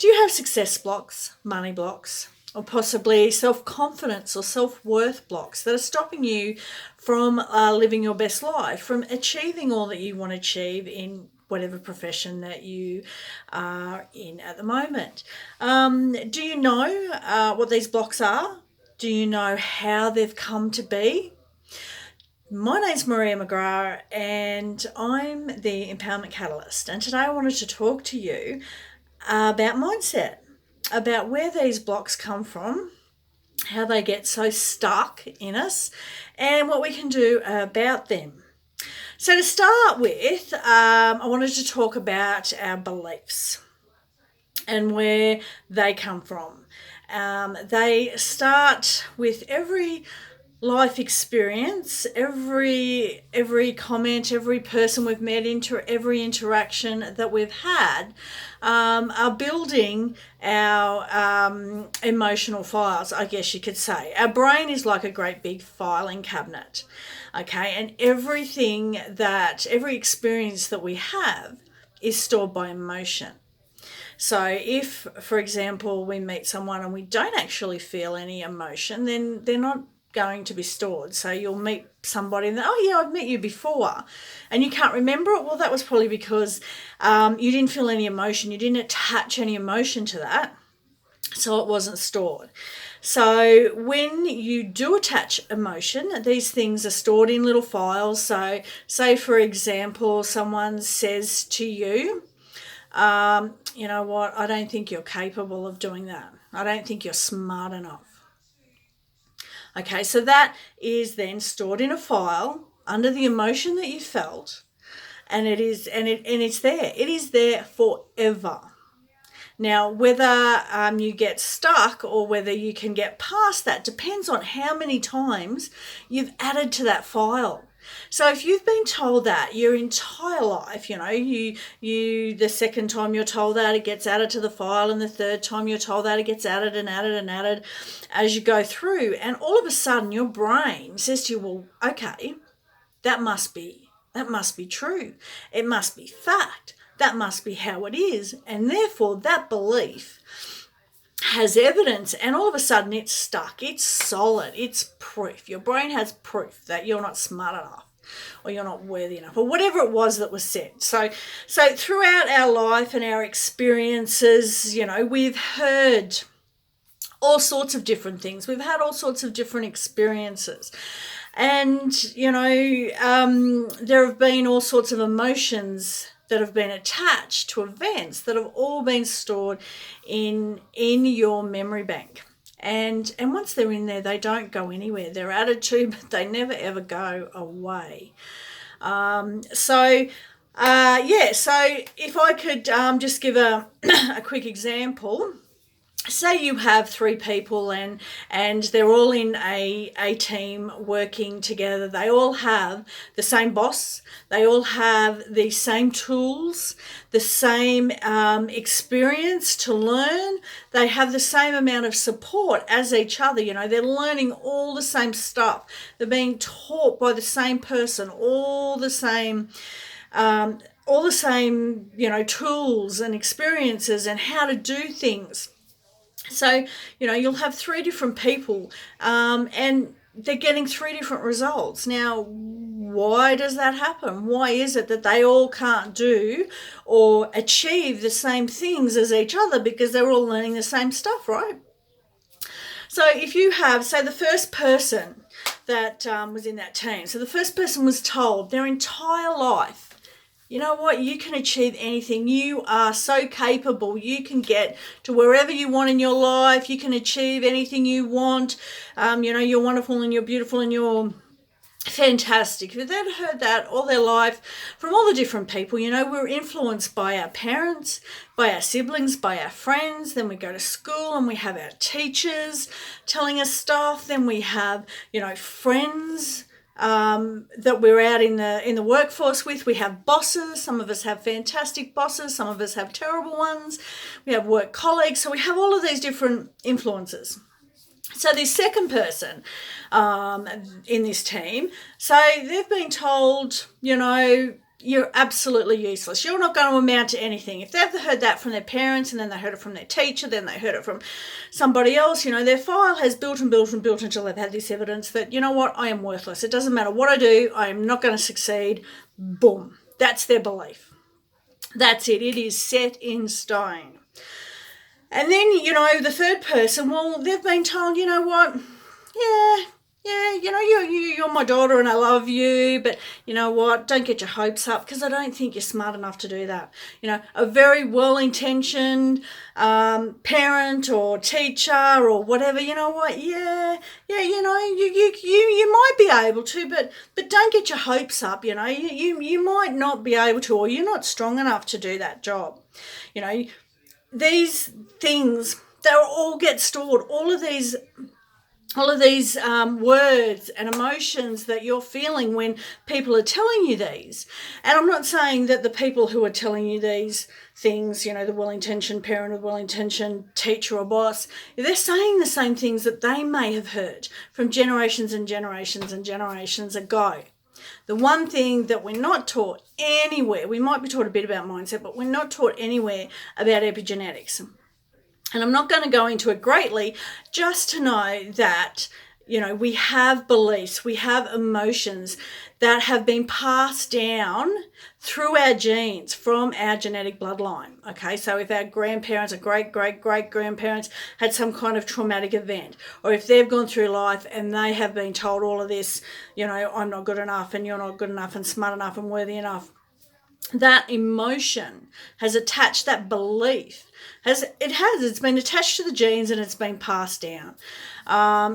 Do you have success blocks, money blocks, or possibly self-confidence or self-worth blocks that are stopping you from living your best life, from achieving all that you want to achieve in whatever profession that you are in at the moment? Do you know what these blocks are? Do you know how they've come to be? My name's Maria McGrath and I'm the Empowerment Catalyst. And today I wanted to talk to you about mindset, about where these blocks come from, how they get so stuck in us, and what we can do about them. So, to start with, I wanted to talk about our beliefs and where they come from. They start with every life experience, every comment, every person we've met, every interaction that we've had, are building our emotional files, I guess you could say. Our brain is like a great big filing cabinet, okay, and every experience that we have is stored by emotion. So if, for example, we meet someone and we don't actually feel any emotion, then they're not going to be stored. So you'll meet somebody and oh yeah, I've met you before, and you can't remember it. Well, that was probably because you didn't feel any emotion. You didn't attach any emotion to that, so it wasn't stored. So when you do attach emotion, these things are stored in little files. So say, for example, someone says to you, you know what, I don't think you're capable of doing that. I don't think you're smart enough. Okay, so that is then stored in a file under the emotion that you felt, and it's there. It is there forever. Now, whether you get stuck or whether you can get past that depends on how many times you've added to that file. So if you've been told that your entire life, the second time you're told that, it gets added to the file, and the third time you're told that, it gets added and added and added as you go through, and all of a sudden your brain says to you, well, okay, that must be true. It must be fact. That must be how it is, and therefore that belief has evidence, and all of a sudden it's stuck, it's solid, it's proof. Your brain has proof that you're not smart enough or you're not worthy enough or whatever it was that was said. So throughout our life and our experiences, we've heard all sorts of different things. We've had all sorts of different experiences. And, there have been all sorts of emotions that have been attached to events that have all been stored in your memory bank. And once they're in there, they don't go anywhere. They're added to, but they never ever go away. So if I could just give a quick example. Say you have three people and they're all in a team working together. They all have the same boss. They all have the same tools, the same experience to learn. They have the same amount of support as each other. They're learning all the same stuff. They're being taught by the same person, all the same tools and experiences and how to do things. So, you'll have three different people and they're getting three different results. Now, why does that happen? Why is it that they all can't do or achieve the same things as each other? Because they're all learning the same stuff, right? So if you have, say, the first person that was in that team, so the first person was told their entire life, you know what, you can achieve anything. You are so capable. You can get to wherever you want in your life. You can achieve anything you want. You're wonderful and you're beautiful and you're fantastic. If they'd heard that all their life from all the different people, we're influenced by our parents, by our siblings, by our friends. Then we go to school and we have our teachers telling us stuff. Then we have, friends that we're out in the workforce with. We have bosses. Some of us have fantastic bosses. Some of us have terrible ones. We have work colleagues. So we have all of these different influences. So this second person in this team, so they've been told, you're absolutely useless. You're not going to amount to anything. If they've heard that from their parents, and then they heard it from their teacher, then they heard it from somebody else, their file has built and built and built until they've had this evidence that, you know what, I am worthless. It doesn't matter what I do, I am not going to succeed. Boom. That's their belief. That's it. It is set in stone. And then, the third person, well, they've been told, you know what, yeah, you're my daughter and I love you, but you know what, don't get your hopes up because I don't think you're smart enough to do that. A very well-intentioned parent or teacher or whatever, you know what, you might be able to, but don't get your hopes up, you might not be able to, or you're not strong enough to do that job. These things, they'll all get stored. All of these words and emotions that you're feeling when people are telling you these. And I'm not saying that the people who are telling you these things, the well-intentioned parent or the well-intentioned teacher or boss, they're saying the same things that they may have heard from generations and generations and generations ago. The one thing that we're not taught anywhere, we might be taught a bit about mindset, but we're not taught anywhere about epigenetics. And I'm not going to go into it greatly, just to know that, we have beliefs, we have emotions that have been passed down through our genes from our genetic bloodline. Okay, so if our grandparents or great-great-great-grandparents had some kind of traumatic event, or if they've gone through life and they have been told all of this, I'm not good enough and you're not good enough and smart enough and worthy enough, that emotion has attached, that belief it's been attached to the genes and it's been passed down.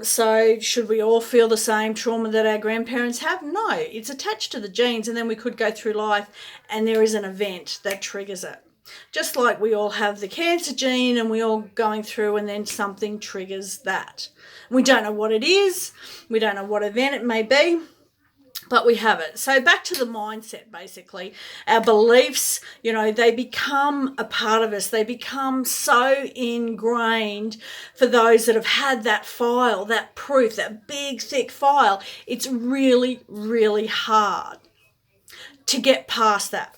So should we all feel the same trauma that our grandparents have? No, it's attached to the genes, and then we could go through life and there is an event that triggers it. Just like we all have the cancer gene and we all going through and then something triggers that. We don't know what it is. We don't know what event it may be. But we have it. So back to the mindset, basically. Our beliefs, they become a part of us. They become so ingrained for those that have had that file, that proof, that big, thick file. It's really, really hard to get past that.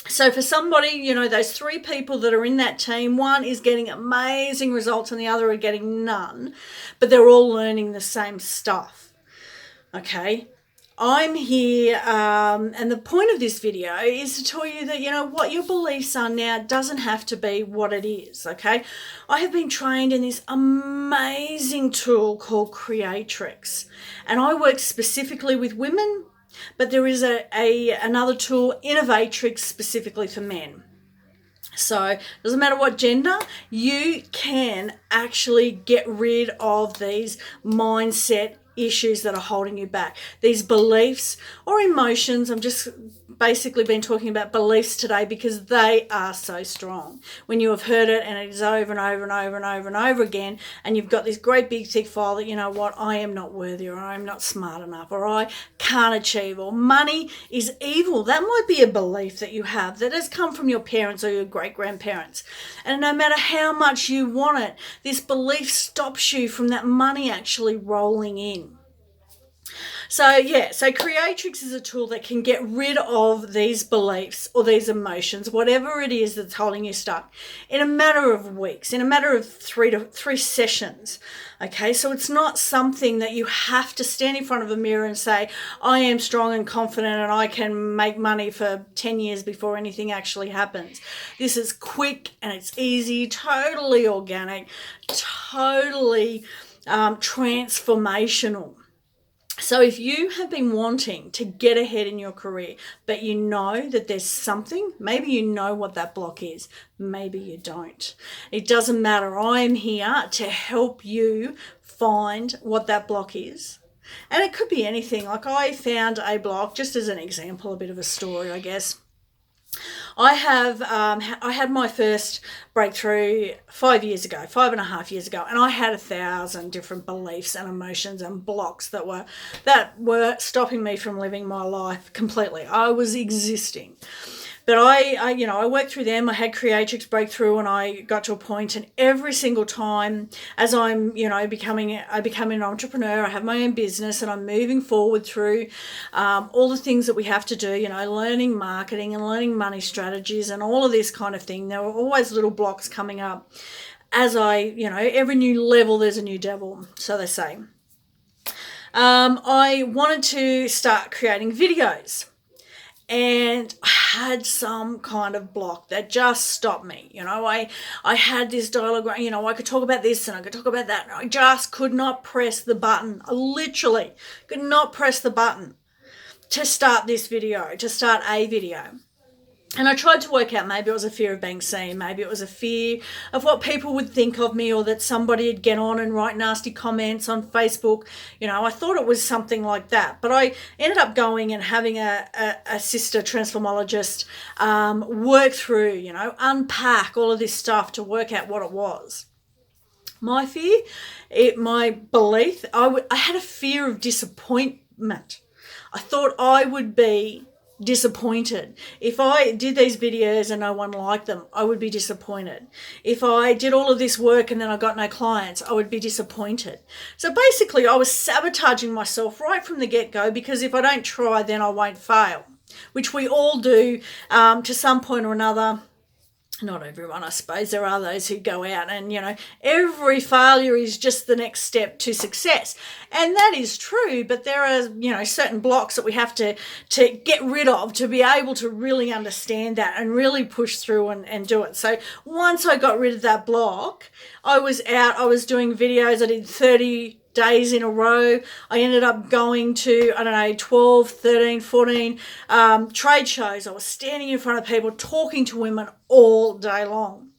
So for somebody, those three people that are in that team, one is getting amazing results and the other are getting none, but they're all learning the same stuff. Okay? I'm here, and the point of this video is to tell you that, what your beliefs are now doesn't have to be what it is, okay? I have been trained in this amazing tool called Creatrix, and I work specifically with women, but there is another tool, Innovatrix, specifically for men. So it doesn't matter what gender, you can actually get rid of these mindset issues that are holding you back, these beliefs or emotions. I'm just basically been talking about beliefs today because they are so strong. When you have heard it and it is over and over and over and over and over again, and you've got this great big thick file that, I am not worthy, or I am not smart enough, or I can't achieve, or money is evil. That might be a belief that you have that has come from your parents or your great-grandparents. And no matter how much you want it, this belief stops you from that money actually rolling in. So Creatrix is a tool that can get rid of these beliefs or these emotions, whatever it is that's holding you stuck, in a matter of weeks, in a matter of three sessions. Okay, so it's not something that you have to stand in front of a mirror and say, I am strong and confident and I can make money for 10 years before anything actually happens. This is quick and it's easy, totally organic, totally transformational. So if you have been wanting to get ahead in your career, but you know that there's something, maybe you know what that block is, maybe you don't. It doesn't matter. I'm here to help you find what that block is. And it could be anything. Like I found a block, just as an example, a bit of a story, I guess. I had my first breakthrough 5.5 years ago, and I had 1,000 different beliefs and emotions and blocks that were stopping me from living my life completely. I was existing. But I worked through them. I had Creatrix Breakthrough, and I got to a point, and every single time as I'm, I become an entrepreneur, I have my own business, and I'm moving forward through all the things that we have to do, learning marketing and learning money strategies and all of this kind of thing. There were always little blocks coming up as every new level, there's a new devil, so they say. I wanted to start creating videos, and I had some kind of block that just stopped me. I had this dialogue, I could talk about this and I could talk about that, and I just could not press the button. I literally could not press the button to start a video. And I tried to work out, maybe it was a fear of being seen, maybe it was a fear of what people would think of me, or that somebody would get on and write nasty comments on Facebook. I thought it was something like that. But I ended up going and having a sister transformologist work through, unpack all of this stuff to work out what it was. My fear, my belief, I had a fear of disappointment. I thought I would be disappointed. If I did these videos and no one liked them, I would be disappointed. If I did all of this work and then I got no clients, I would be disappointed. So basically, I was sabotaging myself right from the get-go, because if I don't try, then I won't fail, which we all do to some point or another. Not everyone, I suppose. There are those who go out and, every failure is just the next step to success. And that is true, but there are, certain blocks that we have to get rid of to be able to really understand that and really push through and do it. So once I got rid of that block, I was doing videos. I did 30 days in a row. I ended up going to, 12, 13, 14 trade shows. I was standing in front of people, talking to women all day long.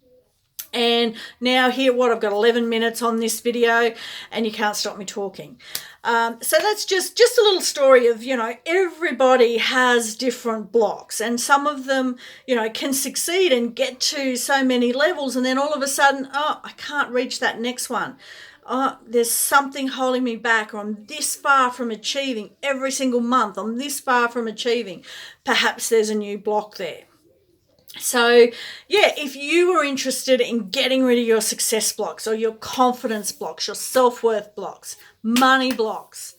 And now here, I've got 11 minutes on this video, and you can't stop me talking. So that's just a little story of, everybody has different blocks, and some of them, can succeed and get to so many levels, and then all of a sudden, I can't reach that next one. There's something holding me back, or I'm this far from achieving every single month. I'm this far from achieving. Perhaps there's a new block there. So, if you are interested in getting rid of your success blocks, or your confidence blocks, your self-worth blocks, money blocks,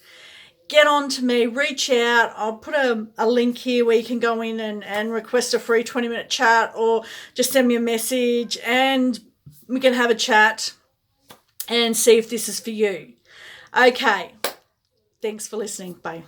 get on to me, reach out. I'll put a link here where you can go in and request a free 20-minute chat, or just send me a message and we can have a chat and see if this is for you. Okay. Thanks for listening. Bye.